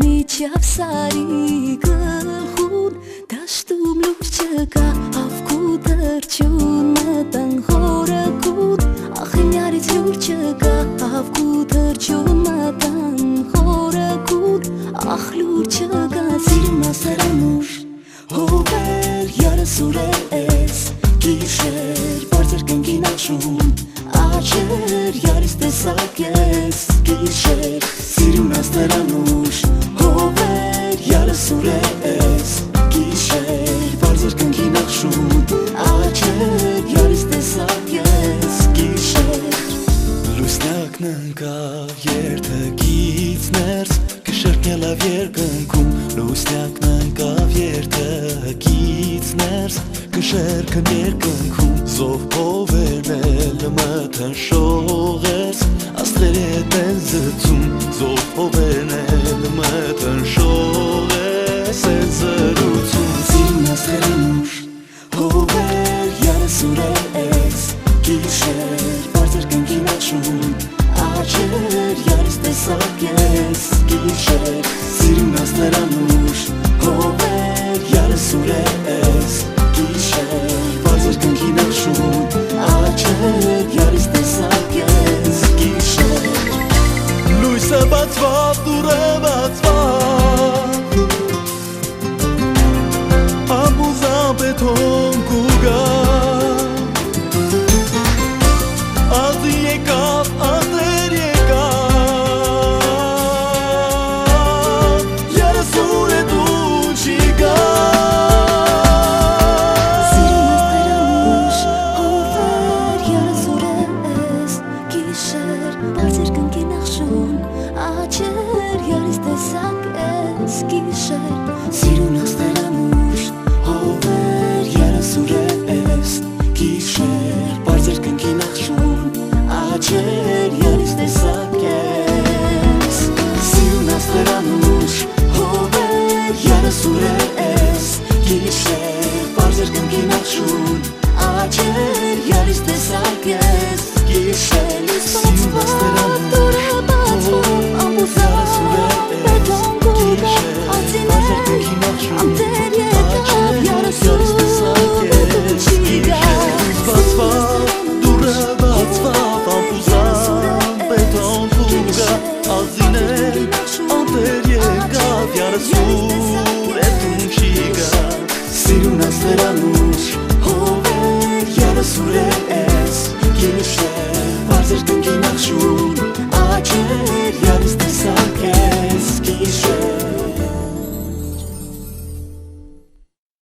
միջև սարի գլխուն դաշտում լուր չկա ավկու թրջուն մտան խորակուն ախ ինյարից լուր չկա ավկու թրջուն մտան խորակուն ախ լուր չկա սիրուն ասարանուր հովեր յարասուր ես գիշեր բարձր կնգին աշուն աչեր յարից տեսակ ես գիշեր սիրուն ասարանուր հովեր յարասուր ես գիշեր բարձր կնգին աշուն աչեր յարից տեսակ ես գիշեր լուսնակն ընկավ երթգից ներս կշրկնել ավ երկնքում լուսնակն ընկավ երթգից ներս կշերքն երկնքում զոհով էլ մտան շողես աստղերի հետ են զծում զոհով էլ մտան շողես են զրուցում սիրուն աստղերանուր հովեր յարասուր ես գիշեր բարձր կնգին աշուն աչեր յարից տեսակ ես գիշեր սիրուն աստղերանուր հովեր յարասուր ես գիշեր բարձր կնգին աշուն աչեր յարից տեսակ ես գիշեր լույսը բացված դուրը բացված ամբուզան բեթոն կուգա Ադի եկավ, ադեր եկավ Յարասուր է դու չիկա Սիրուն աստղերանուր, հովեր յարասուր ես Գիշեր, բարձր կնգին ախշուն Աչեր յարից տեսակ ես Գիշեր, սիրուն աստղերանուր Հովեր յարասուր ես Գիշեր, բարձր կնգին ախշուն Աչեր յարից տեսակ ես Սիրուն աստղերանուր Հովեր յարասուր